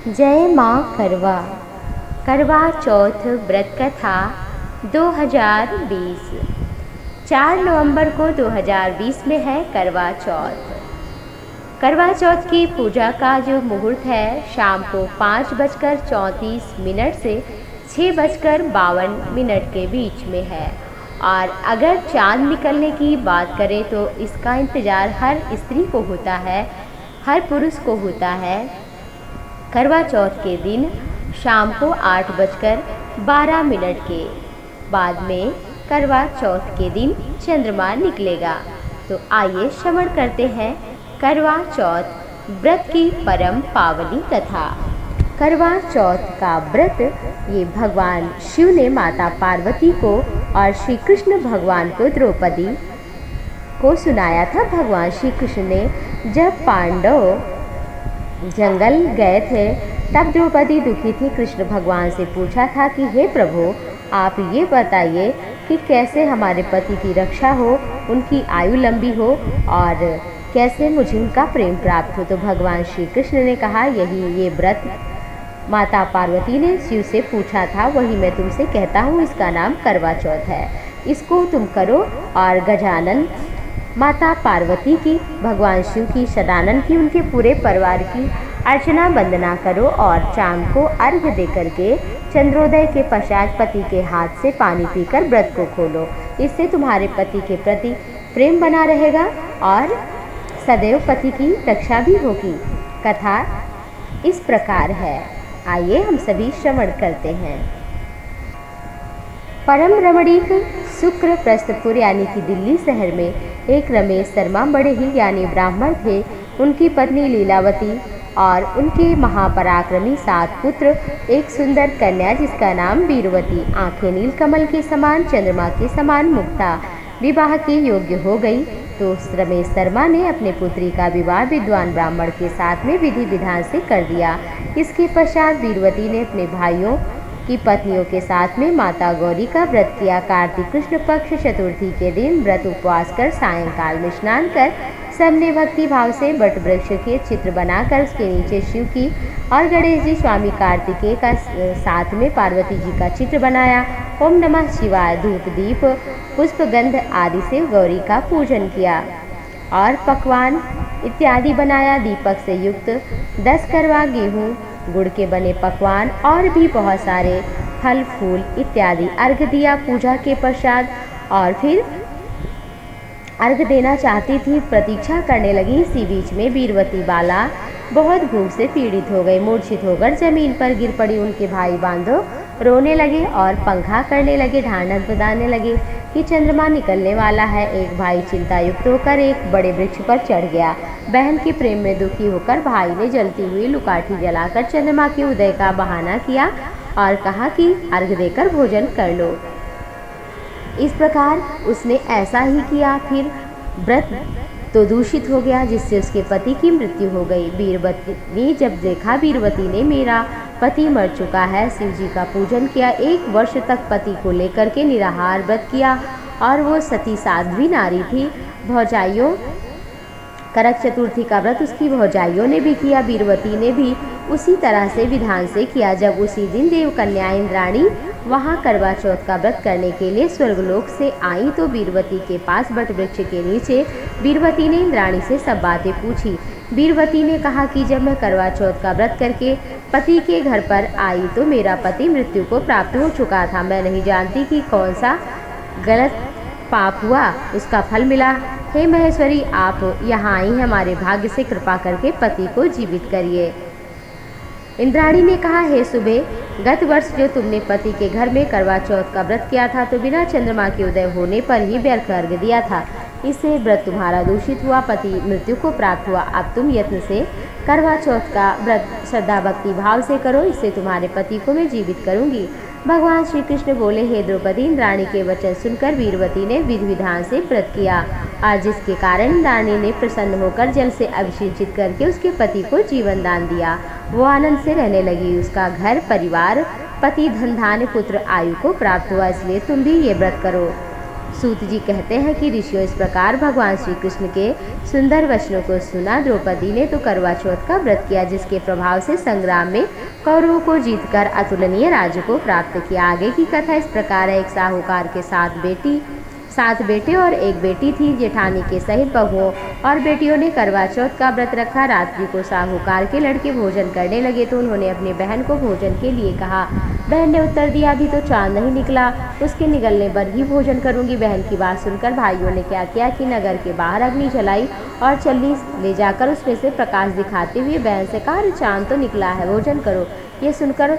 जय माँ करवा। करवा चौथ व्रत कथा 2020। 4 नवंबर को 2020 में है करवा चौथ। करवा चौथ की पूजा का जो मुहूर्त है शाम को 5:34 से 6:52 के बीच में है। और अगर चाँद निकलने की बात करें तो इसका इंतज़ार हर स्त्री को होता है, हर पुरुष को होता है। करवा चौथ के दिन शाम को 8:12 के बाद में करवा चौथ के दिन चंद्रमा निकलेगा। तो आइए श्रवण करते हैं करवा चौथ व्रत की परम पावनी कथा। करवा चौथ का व्रत ये भगवान शिव ने माता पार्वती को और श्री कृष्ण भगवान को द्रौपदी को सुनाया था। भगवान श्री कृष्ण ने जब पांडव जंगल गए थे तब द्रौपदी दुखी थी। कृष्ण भगवान से पूछा था कि हे प्रभु, आप ये बताइए कि कैसे हमारे पति की रक्षा हो, उनकी आयु लंबी हो और कैसे मुझे उनका प्रेम प्राप्त हो। तो भगवान श्री कृष्ण ने कहा, यही ये व्रत माता पार्वती ने शिव से पूछा था, वही मैं तुमसे कहता हूँ। इसका नाम करवा चौथ है। इसको तुम करो और गजानन माता पार्वती की, भगवान शिव की, सदानंद की, उनके पूरे परिवार की अर्चना वंदना करो और शाम को अर्घ्य दे करके चंद्रोदय के पश्चात पति के हाथ से पानी पीकर व्रत को खोलो। इससे तुम्हारे पति के प्रति प्रेम बना रहेगा और सदैव पति की रक्षा भी होगी। कथा इस प्रकार है, आइए हम सभी श्रवण करते हैं। परम रमणीक शुक्र प्रस्थपुर यानी कि दिल्ली शहर में एक रमेश शर्मा बड़े ही ज्ञानी ब्राह्मण थे। उनकी पत्नी लीलावती और उनके महापराक्रमी 7 पुत्र, एक सुंदर कन्या जिसका नाम वीरवती, आंखें नीलकमल के समान, चंद्रमा के समान मुक्ता, विवाह के योग्य हो गई। तो रमेश शर्मा ने अपने पुत्री का विवाह विद्वान ब्राह्मण के साथ में विधि विधान से कर दिया। इसके पश्चात वीरवती ने अपने भाइयों की पत्नियों के साथ में माता गौरी का व्रत किया। कार्तिक कृष्ण पक्ष चतुर्थी के दिन व्रत उपवास कर सायंकाल में स्नान कर सबने भक्ति भाव से वट वृक्ष के चित्र बनाकर उसके नीचे शिव की और गणेश जी, स्वामी कार्तिकेय का साथ में पार्वती जी का चित्र बनाया। ओम नमः शिवाय धूप दीप पुष्प गंध आदि से गौरी का पूजन किया और पकवान इत्यादि बनाया। दीपक से युक्त 10 करवा गेहूँ गुड़ के बने पकवान और भी बहुत सारे फल फूल इत्यादि अर्घ दिया पूजा के पश्चात। और फिर अर्घ देना चाहती थी, प्रतीक्षा करने लगी। इसी बीच में वीरवती बाला बहुत भूख से पीड़ित हो गई, मूर्छित होकर जमीन पर गिर पड़ी। उनके भाई बांधो रोने लगे और पंखा करने लगे, ढांढस बजाने लगे कि चंद्रमा निकलने वाला है। एक भाई चिंता युक्त होकर एक बड़े वृक्ष पर चढ़ गया। बहन के प्रेम में दुखी होकर भाई ने जलती हुई लुकाठी जलाकर चंद्रमा के उदय का बहाना किया और कहा कि अर्घ देकर भोजन कर लो। इस प्रकार उसने ऐसा ही किया। फिर व्रत तो दूषित हो गया, जिससे उसके पति की मृत्यु हो गई। वीरवती ने जब देखा वीरवती ने मेरा पति मर चुका है, शिव जी का पूजन किया, 1 वर्ष तक पति को लेकर के निराहार व्रत किया और वो सती साध्वी नारी थी। भौजाइयों करक चतुर्थी का व्रत उसकी भौजाइयों ने भी किया, वीरवती ने भी उसी तरह से विधान से किया। जब उसी दिन देवकन्या इंद्राणी वहाँ करवा चौथ का व्रत करने के लिए स्वर्गलोक से आई तो वीरवती के पास वट वृक्ष के नीचे वीरवती ने इंद्राणी से सब बातें पूछी। वीरवती ने कहा कि जब मैं करवा चौथ का व्रत करके पति के घर पर आई तो मेरा पति मृत्यु को प्राप्त हो चुका था। मैं नहीं जानती कि कौन सा गलत पाप हुआ, उसका फल मिला। हे महेश्वरी, आप यहाँ आई हैं, हमारे भाग्य से कृपा करके पति को जीवित करिए। इंद्राणी ने कहा, हे सुबह, गत वर्ष जो तुमने पति के घर में करवा चौथ का व्रत किया था तो बिना चंद्रमा के उदय होने पर ही व्यर्थ अर्घ दिया था। इससे व्रत तुम्हारा दूषित हुआ, पति मृत्यु को प्राप्त हुआ। अब तुम यत्न से करवा चौथ का व्रत श्रद्धा भक्ति भाव से करो, इससे तुम्हारे पति को मैं जीवित करूंगी। भगवान श्री कृष्ण बोले, हे द्रौपदी, इंद्राणी के वचन सुनकर वीरवती ने विधि विधान से व्रत किया और जिसके कारण इंद्राणी ने प्रसन्न होकर जल से अभिषेचित करके उसके पति को जीवन दान दिया। वो आनंद से रहने लगी। उसका घर परिवार, पति, धन धान्य, पुत्र आयु को प्राप्त हुआ। इसलिए तुम भी ये व्रत करो। सूत जी कहते हैं कि ऋषियों इस प्रकार भगवान श्री कृष्ण के सुंदर वचनों को सुना। द्रौपदी ने तो करवा चौथ का व्रत किया, जिसके प्रभाव से संग्राम में कौरवों को जीतकर अतुलनीय राज्य को प्राप्त किया। आगे की कथा इस प्रकार है। एक साहूकार के सात बेटे और एक बेटी थी। जेठानी के सहित बहुओं और बेटियों ने करवा चौथ का व्रत रखा। रात्रि को साहूकार के लड़के भोजन करने लगे तो उन्होंने अपनी बहन को भोजन के लिए कहा। बहन ने उत्तर दिया, अभी तो चांद नहीं निकला, उसके निकलने पर ही भोजन करूंगी। बहन की बात सुनकर भाइयों ने क्या किया कि नगर के बाहर अग्नि जलाई और चल्ली ले जाकर उसमें से प्रकाश दिखाते हुए बहन से कहा, चांद तो निकला है, भोजन करो। ये सुनकर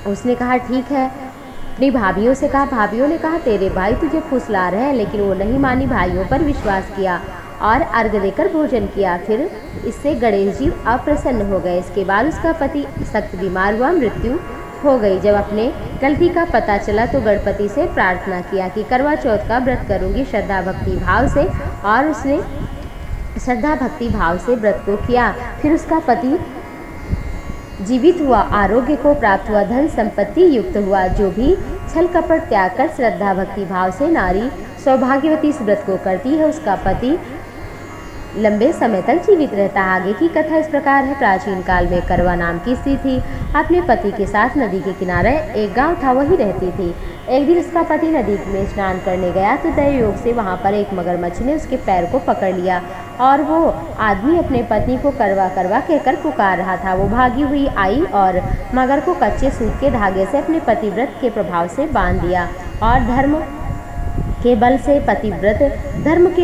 उसने कहा, ठीक है। अपनी भाभीियों से कहा। भाभीियों ने कहा, तेरे भाई तुझे फुसला रहे हैं, लेकिन वो नहीं मानी। भाइयों पर विश्वास किया और अर्घ देकर भोजन किया। फिर इससे गणेश जी अप्रसन्न हो गए। इसके बाद उसका पति सख्त बीमार हुआ, मृत्यु हो गई। जब अपने गलती का पता चला तो गणपति से प्रार्थना किया कि करवा चौथ का व्रत करूंगी श्रद्धा भक्ति भाव से, और उसने श्रद्धा भक्ति भाव से व्रत को किया। फिर उसका पति जीवित हुआ, आरोग्य को प्राप्त हुआ, धन संपत्ति युक्त हुआ। जो भी छल कपट त्याग कर श्रद्धा भक्ति भाव से नारी सौभाग्यवती इस व्रत को करती है, उसका पति लंबे समय तक जीवित रहता है। आगे की कथा इस प्रकार है। प्राचीन काल में करवा नाम की स्त्री थी। अपने पति के साथ नदी के किनारे एक गांव था, वहीं रहती थी। एक दिन उसका पति नदी में स्नान करने गया तो दैवयोग से वहां पर एक मगरमच्छ ने उसके पैर को पकड़ लिया और वो आदमी अपने पत्नी को करवा करवा कहकर पुकार रहा था। वो भागी हुई आई और मगर को कच्चे सूत के धागे से अपने पतिव्रत के प्रभाव से बांध दिया और धर्म के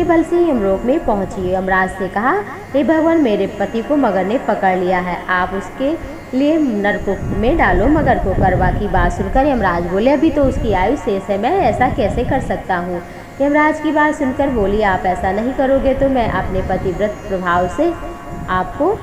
बल से यमलोक में पहुंची। यमराज से कहा, हे भगवान, मेरे पति को मगर ने पकड़ लिया है, आप उसके लिए नरक में डालो मगर को। करवा की बात सुनकर यमराज बोले, अभी तो उसकी आयु शेष है, मैं ऐसा कैसे कर सकता हूँ। यमराज की बात सुनकर बोली, आप ऐसा नहीं करोगे तो मैं अपने पतिव्रत प्रभाव से आपको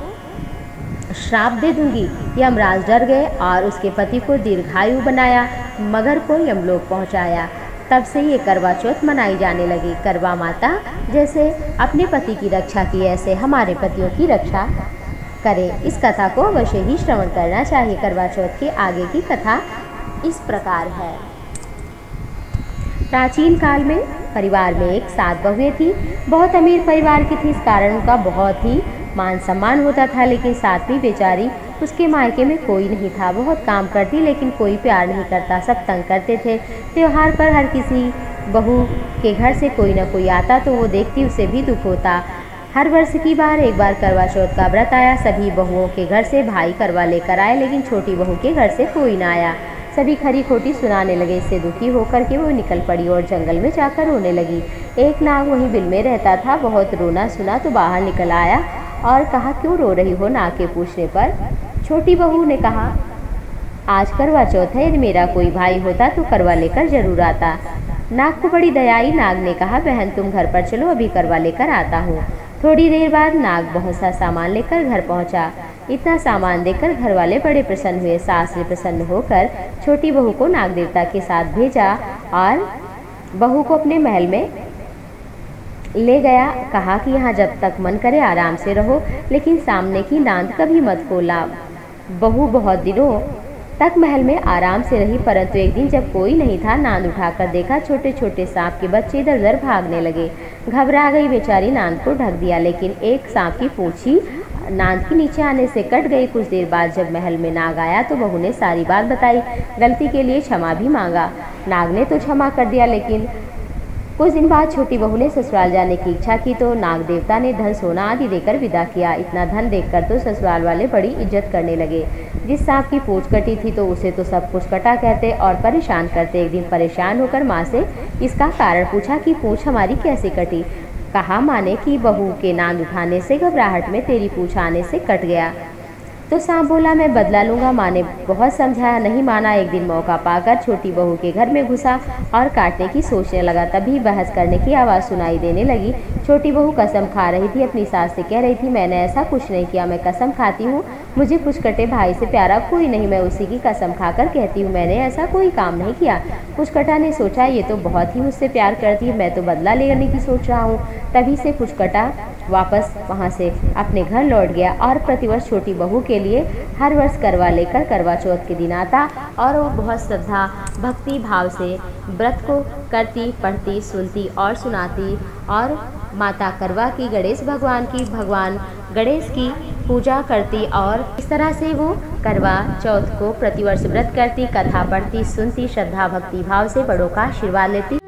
श्राप दे दूंगी। यमराज डर गए और उसके पति को दीर्घायु बनाया, मगर को यमलोक पहुँचाया। तब से ये करवा चौथ मनाई जाने लगी। करवा माता जैसे अपने पति की रक्षा की, ऐसे हमारे पतियों की रक्षा करें। इस कथा को अवश्य ही श्रवण करना चाहिए। करवा चौथ के आगे की कथा इस प्रकार है। प्राचीन काल में परिवार में एक 7 बहुएं थी। बहुत अमीर परिवार की थी, इस कारण उनका बहुत ही मान सम्मान होता था। लेकिन सातवीं बेचारी, उसके मायके में कोई नहीं था। बहुत काम करती लेकिन कोई प्यार नहीं करता, सब तंग करते थे। त्योहार पर हर किसी बहू के घर से कोई न कोई आता तो वो देखती उसे भी दुख होता। हर वर्ष की बार एक बार करवा चौथ का व्रत आया। सभी बहुओं के घर से भाई करवा लेकर आए, लेकिन छोटी बहू के घर से कोई ना आया। सभी खरी खोटी सुनाने लगे। इससे दुखी होकर के वो निकल पड़ी और जंगल में जाकर रोने लगी। एक नाग वहीं बिल में रहता था। बहुत रोना सुना तो बाहर निकल आया और कहा, क्यों रो रही हो? नाग के पूछने पर छोटी बहू ने कहा, आज करवा चौथ है, यदि मेरा कोई भाई होता तो करवा लेकर जरूर आता। नाग को बड़ी दया आई। नाग ने कहा, बहन तुम घर पर चलो, अभी करवा लेकर आता हूँ। थोड़ी देर बाद नाग बहुत सा सामान लेकर घर पहुँचा। इतना सामान देखकर घर वाले बड़े प्रसन्न हुए। सास ने प्रसन्न होकर छोटी बहू को नाग देवता के साथ भेजा और बहू को अपने महल में ले गया। कहा कि यहाँ जब तक मन करे आराम से रहो, लेकिन सामने की नांद कभी मत खोलना। बहू बहुत दिनों तक महल में आराम से रही, परंतु एक दिन जब कोई नहीं था, नांद उठाकर देखा छोटे छोटे सांप के बच्चे इधर उधर भागने लगे। घबरा गई बेचारी, नांद को ढक दिया, लेकिन एक सांप की पूंछी नांद के नीचे आने से कट गई। कुछ देर बाद जब महल में नाग आया तो बहू ने सारी बात बताई, गलती के लिए क्षमा भी मांगा। नाग ने तो क्षमा कर दिया, लेकिन कुछ दिन बाद छोटी बहू ने ससुराल जाने की इच्छा की तो नाग देवता ने धन सोना आदि देकर विदा किया। इतना धन देखकर तो ससुराल वाले बड़ी इज्जत करने लगे। जिस सांप की पूंछ कटी थी तो उसे तो सब कुछ कटा कहते और परेशान करते। एक दिन परेशान होकर माँ से इसका कारण पूछा कि पूंछ हमारी कैसे कटी। कहा माँ ने कि बहू के नांद उठाने से घबराहट में तेरी पूंछ आने से कट गया। तो सांप बोला, मैं बदला लूँगा। माँ ने बहुत समझाया, नहीं माना। एक दिन मौका पाकर छोटी बहू के घर में घुसा और काटने की सोचने लगा। तभी बहस करने की आवाज़ सुनाई देने लगी। छोटी बहू कसम खा रही थी, अपनी सास से कह रही थी, मैंने ऐसा कुछ नहीं किया, मैं कसम खाती हूँ, मुझे कुछ कटे भाई से प्यारा कोई नहीं, मैं उसी की कसम खाकर कहती हूँ, मैंने ऐसा कोई काम नहीं किया। पुचकटा ने सोचा, ये तो बहुत ही मुझसे प्यार करती है, मैं तो बदला लेने की सोच रहा हूँ। तभी से पुचकटा वापस वहाँ से अपने घर लौट गया और प्रतिवर्ष छोटी बहू के लिए हर वर्ष करवा लेकर करवा चौथ के दिन आता और वो बहुत श्रद्धा भक्ति भाव से व्रत को करती, पढ़ती, सुनती और सुनाती और माता करवा की, भगवान गणेश की पूजा करती और इस तरह से वो करवा चौथ को प्रतिवर्ष व्रत करती, कथा पढ़ती, सुनती, श्रद्धा भक्ति भाव से बड़ों का आशीर्वाद लेती।